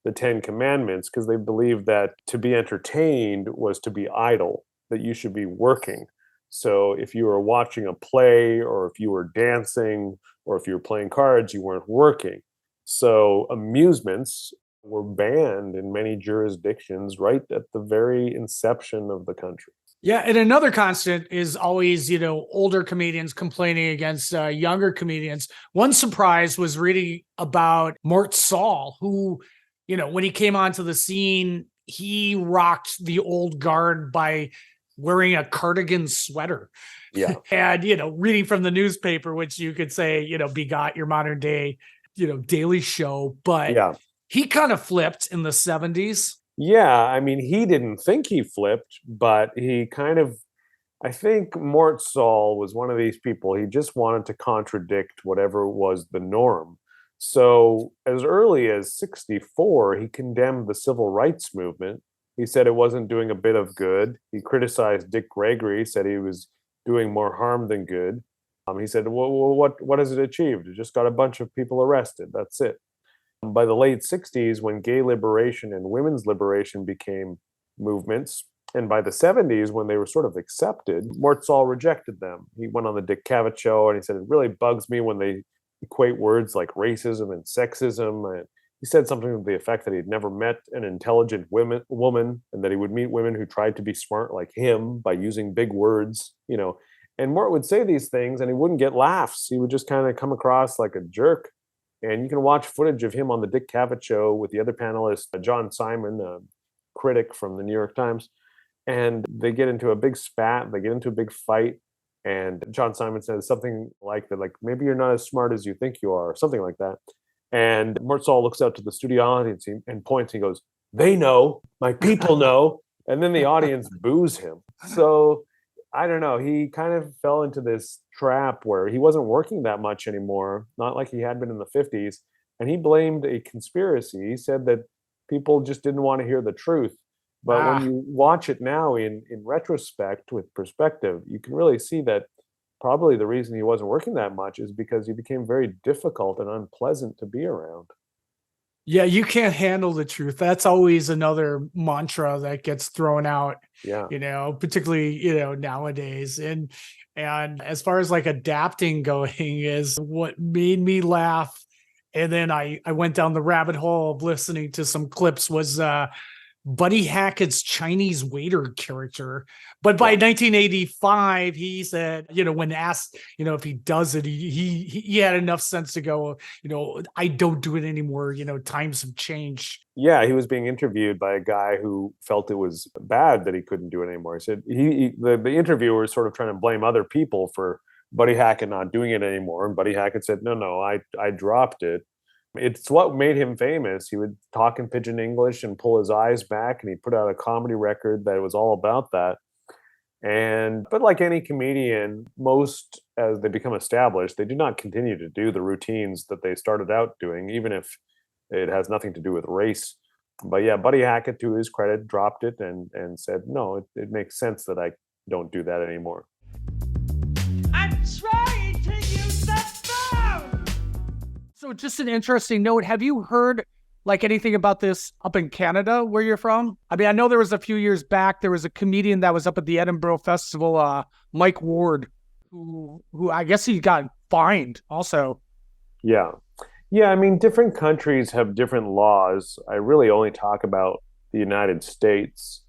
the Ten Commandments, because they believed that to be entertained was to be idle, that you should be working. So if you were watching a play or if you were dancing or if you were playing cards, you weren't working. So amusements were banned in many jurisdictions right at the very inception of the country. Yeah, and another constant is always, older comedians complaining against younger comedians. One surprise was reading about Mort Saul, who, when he came onto the scene, he rocked the old guard by wearing a cardigan sweater. Yeah. And, reading from the newspaper, which you could say, begot your modern day, Daily Show. But Yeah. he kind of flipped in the 70s. Yeah, I mean, he didn't think he flipped, but he I think Mort Saul was one of these people. He just wanted to contradict whatever was the norm. So as early as 1964, he condemned the civil rights movement. He said it wasn't doing a bit of good. He criticized Dick Gregory, said he was doing more harm than good. He said, well, what has it achieved? It just got a bunch of people arrested. That's it. By the late 60s, when gay liberation and women's liberation became movements, and by the 70s, when they were sort of accepted, Mort Saul rejected them. He went on the Dick Cavett show and he said, it really bugs me when they equate words like racism and sexism. And he said something to the effect that he'd never met an intelligent woman and that he would meet women who tried to be smart like him by using big words, And Mort would say these things and he wouldn't get laughs. He would just kind of come across like a jerk. And you can watch footage of him on the Dick Cavett show with the other panelist, John Simon, a critic from the New York Times. And they get into a big spat, they get into a big fight. And John Simon says something like that, like, maybe you're not as smart as you think you are, or something like that. And Mort Saul looks out to the studio audience and points, he goes, they know, my people know. And then the audience boos him. So I don't know. He kind of fell into this trap where he wasn't working that much anymore, not like he had been in the 50s. And he blamed a conspiracy. He said that people just didn't want to hear the truth. But when you watch it now in retrospect with perspective, you can really see that probably the reason he wasn't working that much is because he became very difficult and unpleasant to be around. Yeah, you can't handle the truth. That's always another mantra that gets thrown out. Yeah. Particularly, nowadays. And as far as like adapting going is what made me laugh. And then I went down the rabbit hole of listening to some clips was Buddy Hackett's Chinese waiter character. But by 1985, he said, when asked, if he does it, he had enough sense to go, I don't do it anymore. Times have changed. Yeah, he was being interviewed by a guy who felt it was bad that he couldn't do it anymore. He said the interviewer was sort of trying to blame other people for Buddy Hackett not doing it anymore. And Buddy Hackett said, no, I dropped it. It's what made him famous. He would talk in pidgin English and pull his eyes back, and he put out a comedy record that was all about that. But like any comedian, most as they become established, they do not continue to do the routines that they started out doing, even if it has nothing to do with race. But yeah, Buddy Hackett, to his credit, dropped it and said, no, it makes sense that I don't do that anymore. I'm trying to use the phone! So just an interesting note, have you heard like anything about this up in Canada where you're from? I mean, I know there was a few years back, there was a comedian that was up at the Edinburgh Festival, Mike Ward, who I guess he got fined also. Yeah. Yeah, I mean, different countries have different laws. I really only talk about the United States.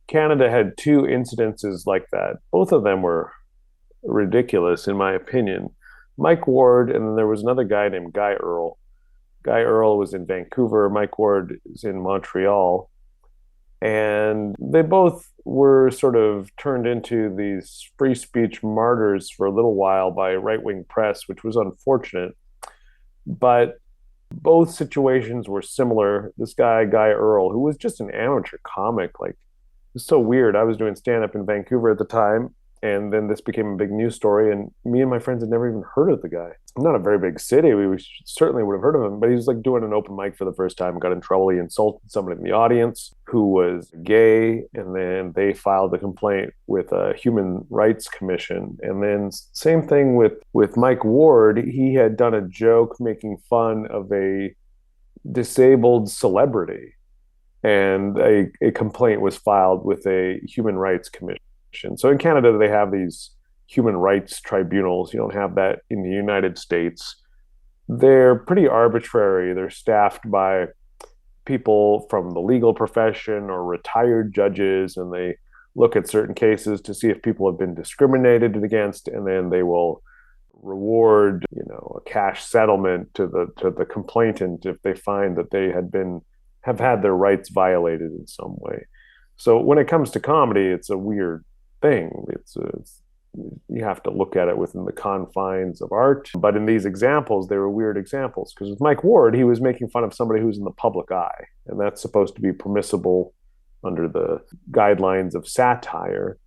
Canada had two incidences like that. Both of them were ridiculous, in my opinion. Mike Ward, and then there was another guy named Guy Earl. Guy Earl was in Vancouver. Mike Ward is in Montreal. And they both were sort of turned into these free speech martyrs for a little while by right-wing press, which was unfortunate. But both situations were similar. This guy, Guy Earl, who was just an amateur comic, like, it was so weird. I was doing stand-up in Vancouver at the time, and then this became a big news story, and me and my friends had never even heard of the guy. Not a very big city. We certainly would have heard of him, but he was like doing an open mic for the first time, got in trouble. He insulted somebody in the audience who was gay, and then they filed a complaint with a Human Rights Commission. And then same thing with Mike Ward. He had done a joke making fun of a disabled celebrity, and a complaint was filed with a Human Rights Commission. So in Canada, they have these human rights tribunals. You don't have that in the United States. They're pretty arbitrary. They're staffed by people from the legal profession or retired judges, and they look at certain cases to see if people have been discriminated against, and then they will reward, a cash settlement to the complainant if they find that they have had their rights violated in some way. So when it comes to comedy, it's a weird thing. You have to look at it within the confines of art. But in these examples, they were weird examples, because with Mike Ward, he was making fun of somebody who's in the public eye, and that's supposed to be permissible under the guidelines of satire.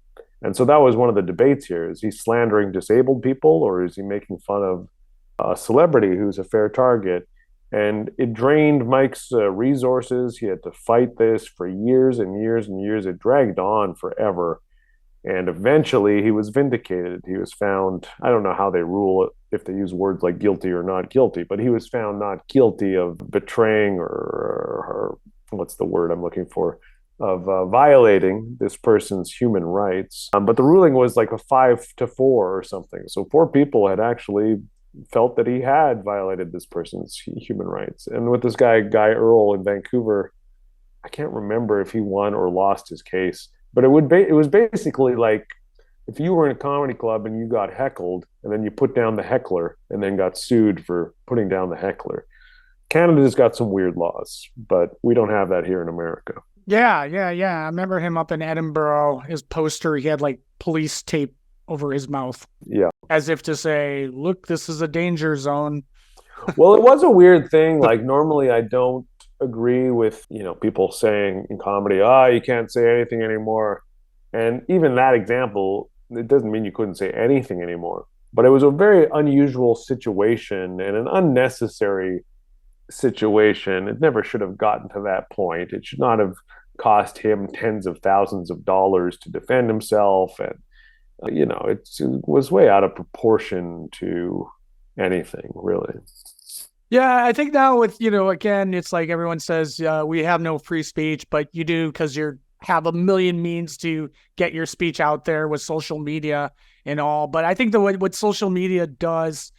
And so that was one of the debates here. Is he slandering disabled people, or is he making fun of a celebrity who's a fair target? And it drained Mike's resources. He had to fight this for years and years and years. It dragged on forever. And eventually he was vindicated. He was found, I don't know how they rule it, if they use words like guilty or not guilty, but he was found not guilty of betraying or what's the word I'm looking for, of violating this person's human rights. But the ruling was like a 5-4 or something. So 4 people had actually felt that he had violated this person's human rights. And with this guy, Guy Earl in Vancouver, I can't remember if he won or lost his case. But it was basically like if you were in a comedy club and you got heckled, and then you put down the heckler and then got sued for putting down the heckler. Canada's got some weird laws, but we don't have that here in America. Yeah. I remember him up in Edinburgh, his poster, he had like police tape over his mouth. Yeah. As if to say, look, this is a danger zone. Well, it was a weird thing. Like, normally I don't agree with, people saying in comedy, you can't say anything anymore. And even that example, it doesn't mean you couldn't say anything anymore. But it was a very unusual situation and an unnecessary situation. It never should have gotten to that point. It should not have cost him tens of thousands of dollars to defend himself. And, it was way out of proportion to anything, really. Yeah, I think now with, again, it's like everyone says, we have no free speech, but you do, because you have a million means to get your speech out there with social media and all. But I think what social media does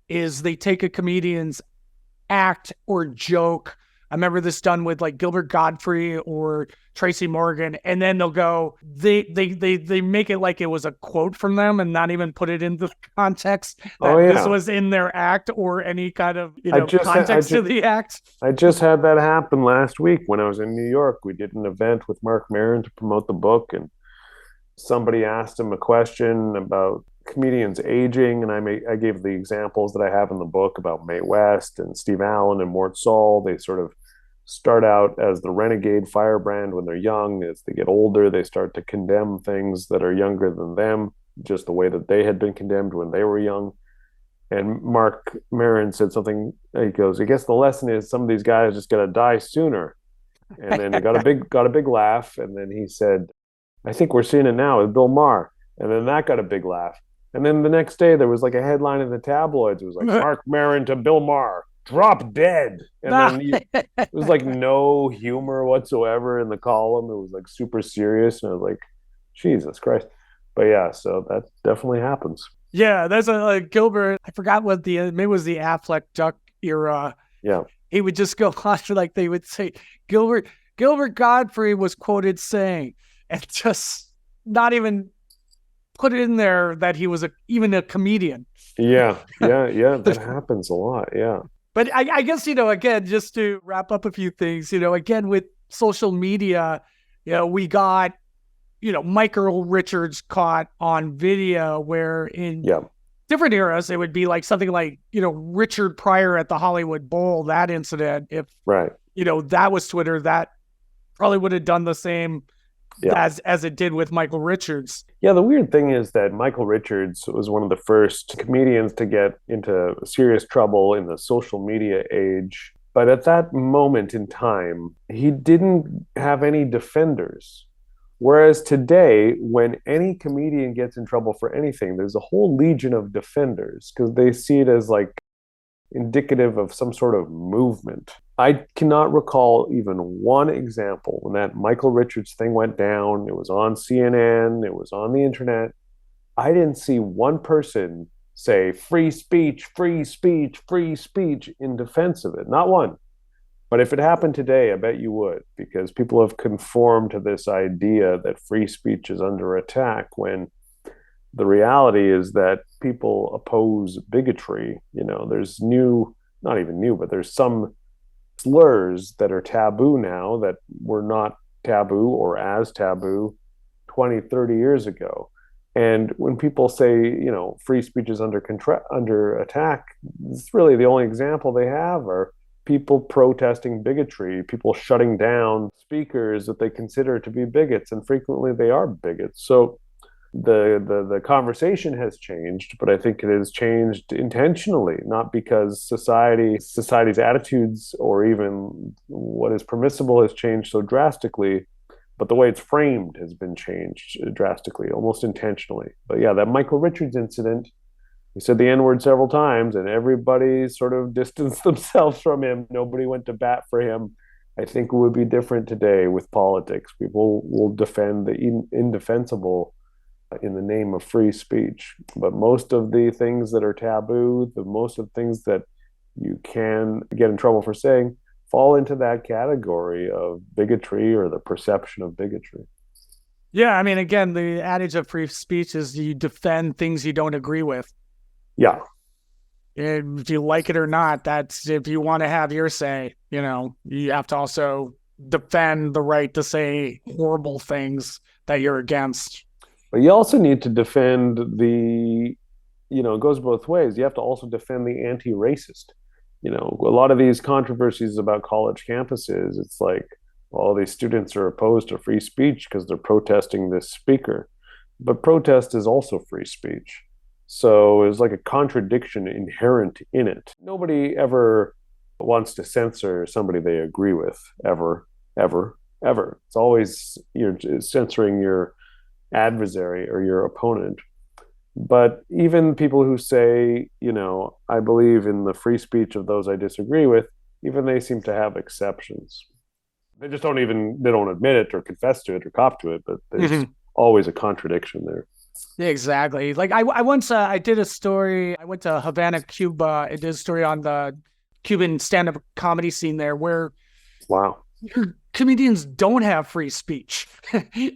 is they take a comedian's act or joke. I remember this done with like Gilbert Godfrey or Tracy Morgan, and then they'll go, they make it like it was a quote from them and not even put it into context that this was in their act or any kind of context to the act. I just had that happen last week when I was in New York. We did an event with Mark Maron to promote the book, and somebody asked him a question about comedians aging, and I gave the examples that I have in the book about Mae West and Steve Allen and Mort Saul. They sort of start out as the renegade firebrand when they're young. As they get older, they start to condemn things that are younger than them. just the way that they had been condemned when they were young. And Mark Maron said something. He goes, "I guess the lesson is some of these guys just got to die sooner." And then they got a big laugh. And then he said, "I think we're seeing it now with Bill Maher." And then that got a big laugh. And then the next day there was like a headline in the tabloids. It was like Mark Maron to Bill Maher, drop dead. And then it was like no humor whatsoever in the column. It was like super serious. And I was like, Jesus Christ. But yeah, so that definitely happens. Yeah, there's a Gilbert. I forgot what maybe it was the Affleck Duck era. Yeah. He would just go on to, like, they would say Gilbert Godfrey was quoted saying, and just not even put it in there that he was even a comedian. Yeah. That happens a lot. Yeah. But I guess, again, just to wrap up a few things, again, with social media, we got, Michael Richards caught on video where in different eras, it would be like something like, Richard Pryor at the Hollywood Bowl, that incident. If, that was Twitter, that probably would have done the same as it did with Michael Richards. Yeah, the weird thing is that Michael Richards was one of the first comedians to get into serious trouble in the social media age. But at that moment in time, he didn't have any defenders. Whereas today, when any comedian gets in trouble for anything, there's a whole legion of defenders because they see it as like indicative of some sort of movement. I cannot recall even one example when that Michael Richards thing went down. It was on CNN, it was on the internet. I didn't see one person say free speech, free speech, free speech in defense of it. Not one. But if it happened today, I bet you would, because people have conformed to this idea that free speech is under attack when the reality is that people oppose bigotry. There's not even new, but there's some slurs that are taboo now that were not taboo or as taboo 20, 30 years ago. And when people say, free speech is under attack, it's really the only example they have are people protesting bigotry, people shutting down speakers that they consider to be bigots, and frequently they are bigots. So the conversation has changed, but I think it has changed intentionally, not because society's attitudes or even what is permissible has changed so drastically, but the way it's framed has been changed drastically, almost intentionally. But yeah, that Michael Richards incident, he said the N-word several times and everybody sort of distanced themselves from him. Nobody went to bat for him. I think it would be different today with politics. People will defend the indefensible in the name of free speech. But most of the things that are taboo, most of the things that you can get in trouble for saying, fall into that category of bigotry or the perception of bigotry. Yeah, I mean, again, the adage of free speech is you defend things you don't agree with. Yeah. If you like it or not, that's if you want to have your say, you have to also defend the right to say horrible things that you're against. But you also need to defend it goes both ways. You have to also defend the anti-racist. A lot of these controversies about college campuses, it's like all these students are opposed to free speech because they're protesting this speaker. But protest is also free speech. So it's like a contradiction inherent in it. Nobody ever wants to censor somebody they agree with, ever. It's always you're censoring your adversary or your opponent. But even people who say, I believe in the free speech of those I disagree with, even they seem to have exceptions. They just don't admit it or confess to it or cop to it, but there's always a contradiction there. Yeah, exactly. Like I once I did a story. I went to Havana, Cuba. I did a story on the Cuban stand-up comedy scene there, where comedians don't have free speech,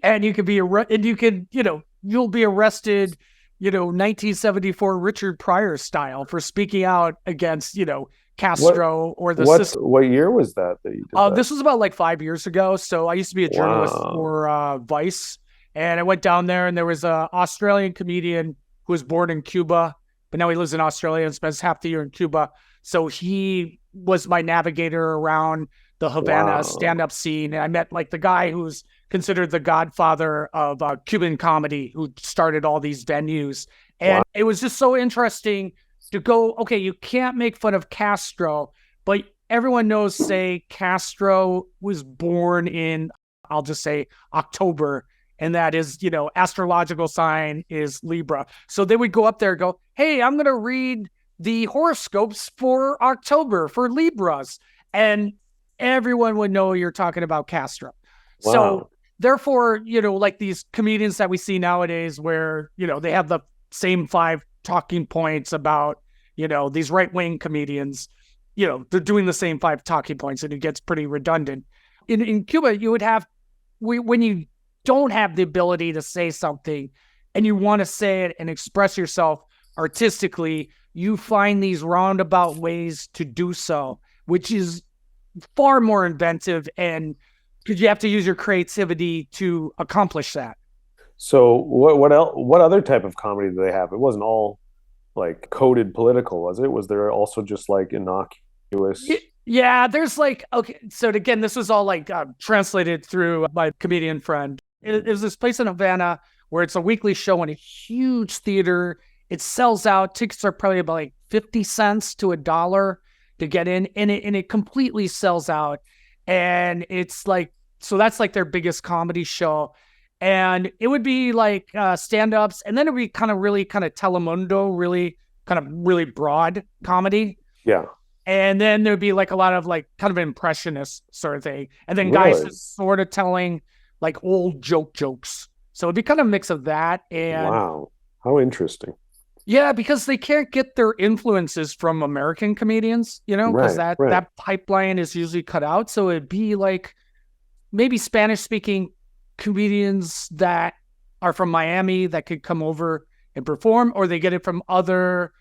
and you could be you'll be arrested, 1974 Richard Pryor style for speaking out against Castro or the system. What year was that you did that? This was about like 5 years ago. So I used to be a journalist for Vice. And I went down there, and there was an Australian comedian who was born in Cuba, but now he lives in Australia and spends half the year in Cuba. So he was my navigator around the Havana stand-up scene. And I met like the guy who's considered the godfather of Cuban comedy, who started all these venues. And it was just so interesting to go, okay, you can't make fun of Castro, but everyone knows, say, Castro was born in, I'll just say, October, and that is, astrological sign is Libra. So they would go up there and go, hey, I'm going to read the horoscopes for October for Libras. And everyone would know you're talking about Castro. Wow. So therefore, like these comedians that we see nowadays where, they have the same 5 talking points about, these right-wing comedians, they're doing the same 5 talking points, and it gets pretty redundant. In Cuba, you would have, when you don't have the ability to say something and you want to say it and express yourself artistically, you find these roundabout ways to do so, which is far more inventive, and because you have to use your creativity to accomplish that. So what other type of comedy do they have? It wasn't all like coded political, was it? Was there also just like innocuous? Yeah, there's like, okay, so again, this was all like translated through my comedian friend. There's this place in Havana where it's a weekly show in a huge theater. It sells out. Tickets are probably about like 50 cents to $1 to get in, and it completely sells out. And it's like, so that's like their biggest comedy show. And it would be like stand-ups, and then it would be kind of Telemundo, really broad comedy. Yeah. And then there'd be like a lot of like kind of impressionist sort of thing. And then guys just sort of telling like old jokes. So it'd be kind of a mix of that. And wow, how interesting. Yeah, because they can't get their influences from American comedians, because that pipeline is usually cut out. So it'd be like maybe Spanish-speaking comedians that are from Miami that could come over and perform, or they get it from other,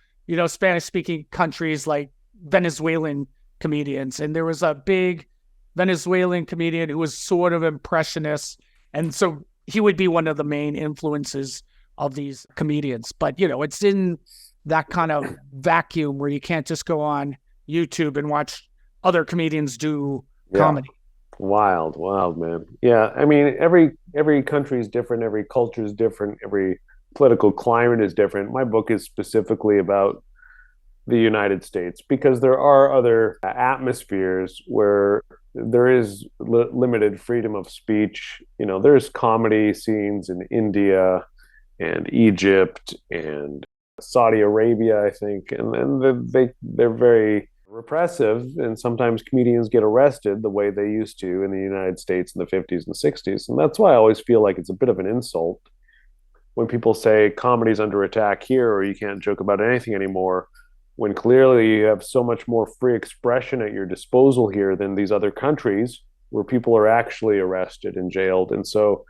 Spanish-speaking countries like Venezuelan comedians. And there was a big Venezuelan comedian who was sort of impressionist, and so he would be one of the main influences of these comedians. But, it's in that kind of vacuum where you can't just go on YouTube and watch other comedians do comedy. Wild, man. Yeah, I mean, every country is different, every culture is different, every political climate is different. My book is specifically about the United States because there are other atmospheres where there is limited freedom of speech. There's comedy scenes in India and Egypt and Saudi Arabia, I think, and they're very repressive, and sometimes comedians get arrested the way they used to in the United States in the 50s and 60s. And that's why I always feel like it's a bit of an insult when people say comedy's under attack here, or you can't joke about anything anymore, when clearly you have so much more free expression at your disposal here than these other countries where people are actually arrested and jailed. And so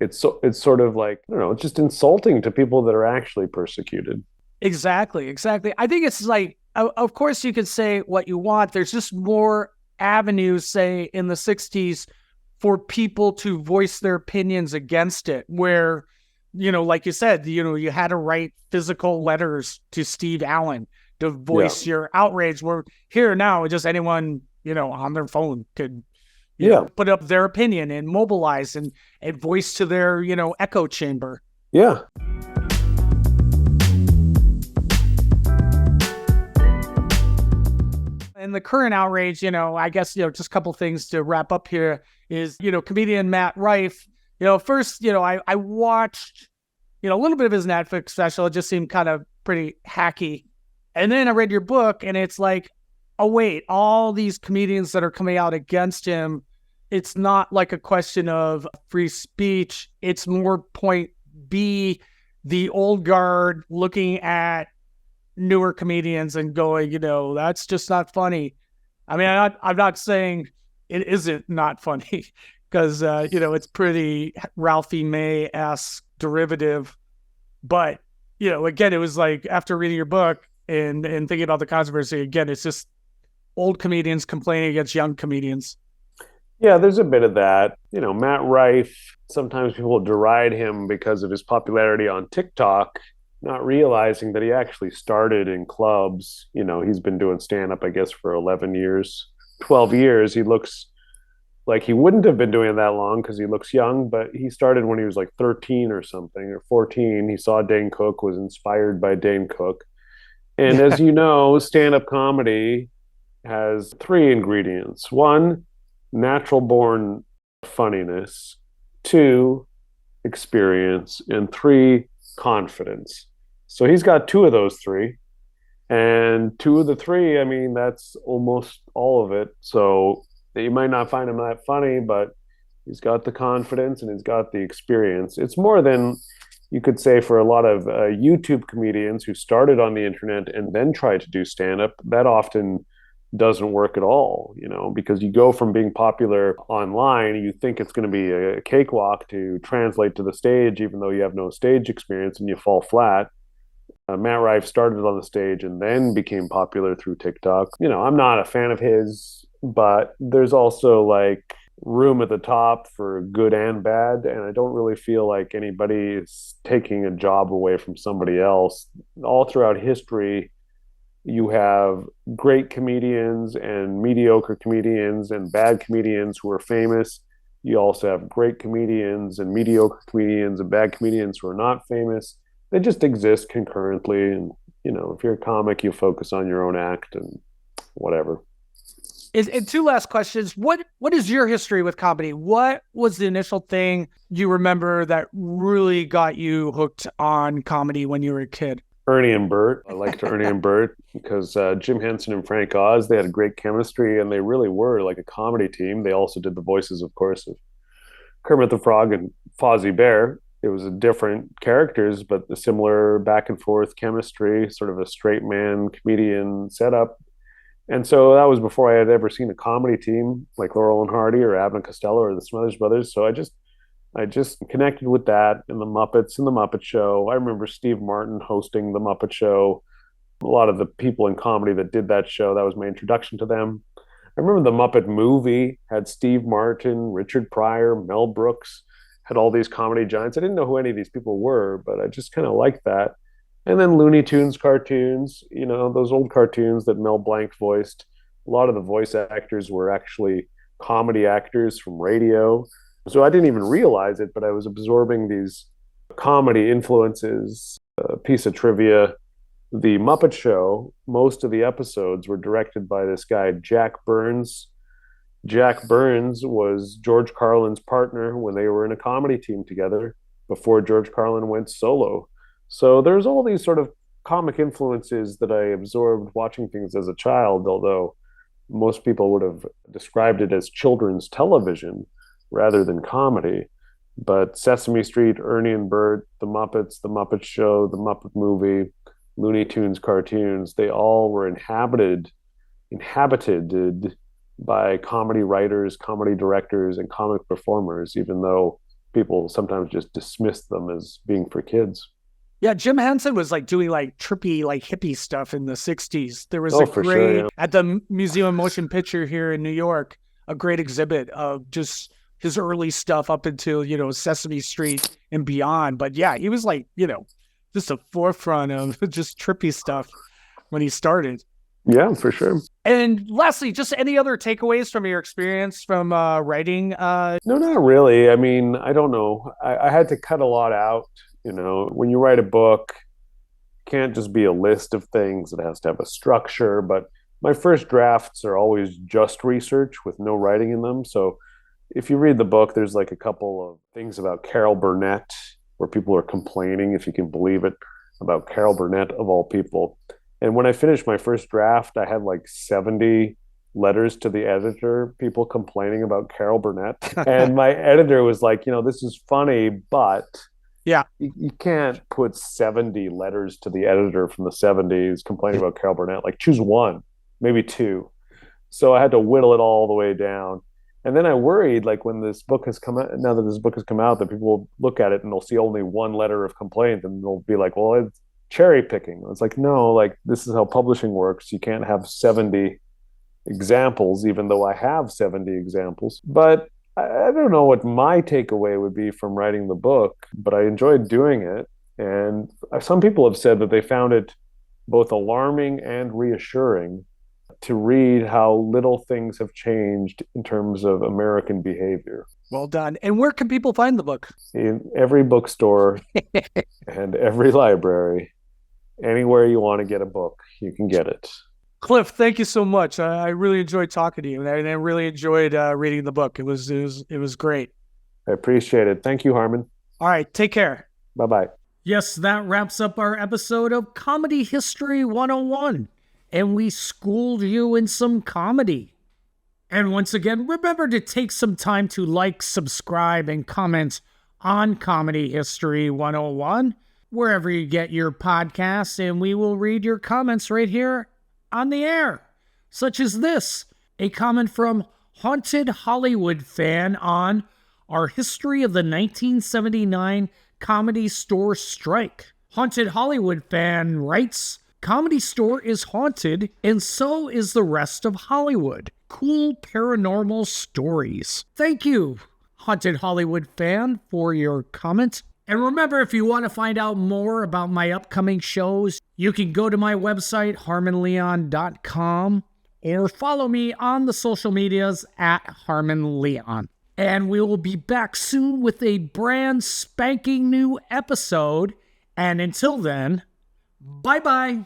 it's sort of like, I don't know, it's just insulting to people that are actually persecuted. Exactly. I think it's like, of course you could say what you want. There's just more avenues, say in the 60s, for people to voice their opinions against it, where, like you said, you had to write physical letters to Steve Allen to voice your outrage, where here now, just anyone, on their phone could put up their opinion and mobilize and voice to their, echo chamber. Yeah. And the current outrage, I guess, just a couple things to wrap up here is, comedian Matt Rife. First, I watched, a little bit of his Netflix special. It just seemed kind of pretty hacky. And then I read your book, and it's like, oh, wait, all these comedians that are coming out against him, it's not like a question of free speech. It's more point B, the old guard looking at newer comedians and going, that's just not funny. I mean, I'm not saying it isn't not funny because, it's pretty Ralphie May-esque derivative. But, again, it was like after reading your book and thinking about the controversy, again, it's just old comedians complaining against young comedians. Yeah, there's a bit of that. Matt Rife, sometimes people deride him because of his popularity on TikTok, not realizing that he actually started in clubs. He's been doing stand-up, I guess, for 11 years, 12 years. He looks Like he wouldn't have been doing it that long because he looks young, but he started when he was like 13 or something, or 14. He saw Dane Cook, was inspired by Dane Cook. And as you know, stand-up comedy has three ingredients. One, natural born funniness. Two, experience. And three, confidence. So he's got two of those three. And two of the three, I mean, that's almost all of it. So you might not find him that funny, but he's got the confidence and he's got the experience. It's more than you could say for a lot of YouTube comedians who started on the internet and then tried to do stand-up. That often doesn't work at all, because you go from being popular online, you think it's going to be a cakewalk to translate to the stage, even though you have no stage experience, and you fall flat. Matt Rife started on the stage and then became popular through TikTok. I'm not a fan of his, but there's also like room at the top for good and bad. And I don't really feel like anybody is taking a job away from somebody else. All throughout history, you have great comedians and mediocre comedians and bad comedians who are famous. You also have great comedians and mediocre comedians and bad comedians who are not famous. They just exist concurrently. And, if you're a comic, you focus on your own act and whatever. And two last questions. What is your history with comedy? What was the initial thing you remember that really got you hooked on comedy when you were a kid? Ernie and Bert. I liked Ernie and Bert because Jim Henson and Frank Oz, they had a great chemistry and they really were like a comedy team. They also did the voices, of course, of Kermit the Frog and Fozzie Bear. It was a different characters, but a similar back and forth chemistry, sort of a straight man comedian setup. And so that was before I had ever seen a comedy team like Laurel and Hardy or Abbott and Costello or the Smothers Brothers. So I just connected with that and the Muppets and the Muppet Show. I remember Steve Martin hosting the Muppet Show. A lot of the people in comedy that did that show, that was my introduction to them. I remember the Muppet movie had Steve Martin, Richard Pryor, Mel Brooks, had all these comedy giants. I didn't know who any of these people were, but I just kind of liked that. And then Looney Tunes cartoons, those old cartoons that Mel Blanc voiced. A lot of the voice actors were actually comedy actors from radio. So I didn't even realize it, but I was absorbing these comedy influences. A piece of trivia, the Muppet Show, most of the episodes were directed by this guy, Jack Burns. Jack Burns was George Carlin's partner when they were in a comedy team together before George Carlin went solo. So there's all these sort of comic influences that I absorbed watching things as a child, although most people would have described it as children's television rather than comedy. But Sesame Street, Ernie and Bert, The Muppets, The Muppet Show, The Muppet Movie, Looney Tunes cartoons, they all were inhabited by comedy writers, comedy directors, and comic performers, even though people sometimes just dismiss them as being for kids. Yeah, Jim Henson was like doing like trippy, like hippie stuff in the 60s. There was at the Museum of Motion Picture here in New York, a great exhibit of just his early stuff up until, Sesame Street and beyond. But yeah, he was like, just a forefront of just trippy stuff when he started. Yeah, for sure. And lastly, just any other takeaways from your experience from writing? No, not really. I mean, I don't know. I had to cut a lot out. When you write a book, it can't just be a list of things. It has to have a structure. But my first drafts are always just research with no writing in them. So if you read the book, there's like a couple of things about Carol Burnett where people are complaining, if you can believe it, about Carol Burnett of all people. And when I finished my first draft, I had like 70 letters to the editor, people complaining about Carol Burnett. And my editor was like, this is funny, but yeah, you can't put 70 letters to the editor from the 70s complaining about Carol Burnett. Like, choose one, maybe two. So I had to whittle it all the way down. And then I worried, like, when this book has come out, now that this book has come out, that people will look at it and they'll see only one letter of complaint and they'll be like, well, it's cherry picking. It's like, no, like, this is how publishing works. You can't have 70 examples, even though I have 70 examples. But I don't know what my takeaway would be from writing the book, but I enjoyed doing it. And some people have said that they found it both alarming and reassuring to read how little things have changed in terms of American behavior. Well done. And where can people find the book? In every bookstore and every library, anywhere you want to get a book, you can get it. Kliph, thank you so much. I really enjoyed talking to you, and I really enjoyed reading the book. It was great. I appreciate it. Thank you, Harmon. All right, take care. Bye-bye. Yes, that wraps up our episode of Comedy History 101, and we schooled you in some comedy. And once again, remember to take some time to like, subscribe, and comment on Comedy History 101, wherever you get your podcasts, and we will read your comments right here on the air, such as this, a comment from Haunted Hollywood Fan on our history of the 1979 Comedy Store strike. Haunted Hollywood Fan writes, Comedy Store is haunted, and so is the rest of Hollywood. Cool paranormal stories. Thank you, Haunted Hollywood Fan, for your comment. And remember, if you want to find out more about my upcoming shows, you can go to my website, harmonleon.com, or follow me on the social medias at harmonleon. And we will be back soon with a brand spanking new episode. And until then, bye-bye.